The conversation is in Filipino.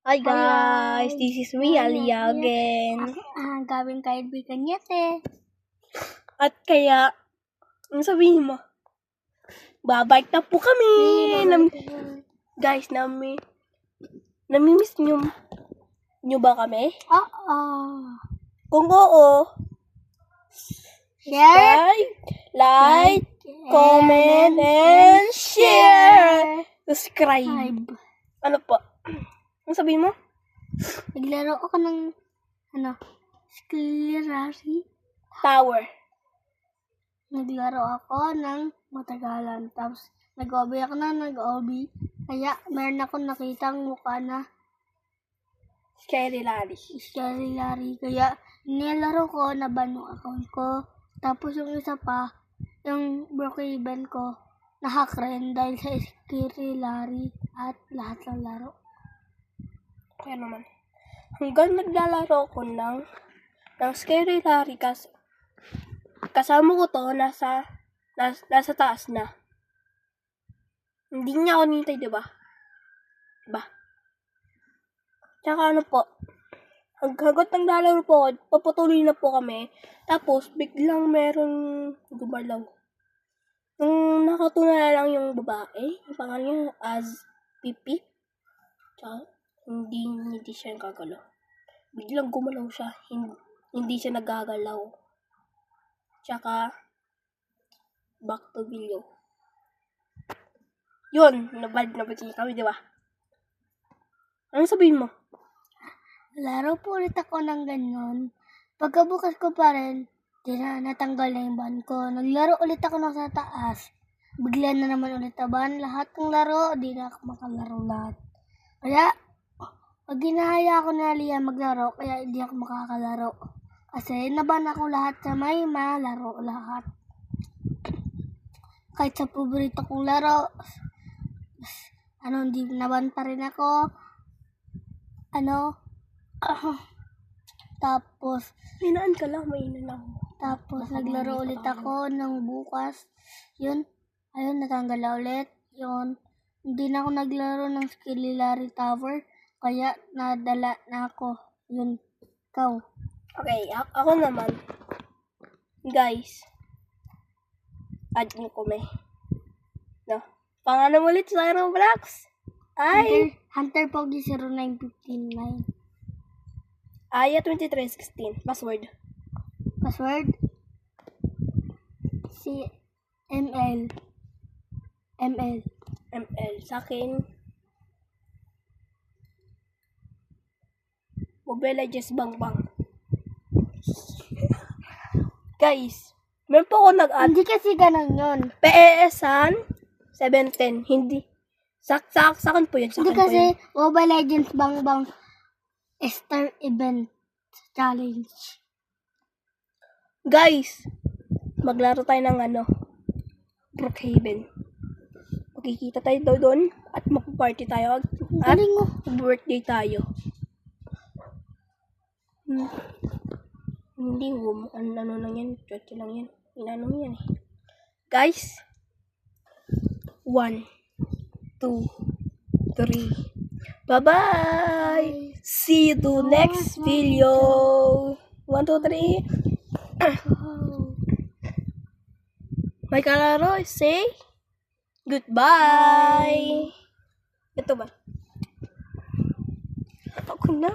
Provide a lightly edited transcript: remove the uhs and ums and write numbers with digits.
Hi guys, this is me, Alia again. Ang gawing kaibigan niya, te. At kaya, ang sabihin mo, babalik na po kami. Guys, namimiss nyo ba kami? Oo. Kung oo, Share, like, comment, and share. Subscribe. Ano po? Ang sabihin mo? Naglaro ako ng, Sclerary. Tower. Naglaro ako ng matagalan. Tapos, nag-OB ako na nag-OB. Kaya, meron ako nakitang mukha na Scary Larry. Sclerary. Kaya, nilaro ko, naban yung account ko. Tapos, yung isa pa, yung Brookhaven ko, nahack rin dahil sa Sclerary at lahat ng laro. Kaya naman. Hanggang naglalaro ko ng Scary Larry kasama ko to nasa taas na. Hindi niya ako nintay, diba? Tsaka ano po, hanggang naglalaro po ako, papatuloy na po kami. Tapos, biglang meron gumalaw. Nung nakatuna lang yung babae, yung pangalan niya as Pipi. Tsaka, hindi siya nagagalaw. Biglang gumalaw siya, hindi siya nagagalaw. Tsaka, back to video. Yun, nabalik kami, di ba? Ano sabihin mo? Laro po ulit ako ng ganyan. Pagkabukas ko pa rin, natanggal na yung ban ko. Naglaro ulit ako ng sa taas. Bigla na naman ulit ang ban. Lahat ng laro, di na ako makalaro lahat. Kaya, pag ginahaya ako na Lia maglaro, kaya hindi ako makakalaro. Kasi naban ako lahat sa may malaro lahat. Kahit sa paborito kong laro, hindi naban pa rin ako. Tapos, Hinaan ka lang, mainan ako. Tapos, naglaro ulit ako ng bukas. Yun, ayun, natanggal na ulit. Yun, hindi na ako naglaro ng Sclerary Tower. Kaya, nadala na ako. Yun, ikaw. Okay, ako naman. Guys, add nyo kami. No? Pangalan ulit sa Roblox? Hunter Pogi 09159. Aya 2316. Password. Si ML. Sa akin, Mobile Legends Bangbang. Guys, meron po ako nag-add. Hindi kasi ganun yun. PESan 710. Hindi. Sa akin po yun. Hindi kasi Mobile Legends Bangbang Star Event Challenge. Guys, maglaro tayo ng Brookhaven. Magkikita tayo doon at magpa-party tayo at birthday tayo. Hindi mo, ano lang yan, church lang yan. Inano mo yan eh. Guys, 1, 2, 3. Bye-bye! See you to next video! 1, 2, 3. May kalaro, say goodbye! Ito ba? Ako na.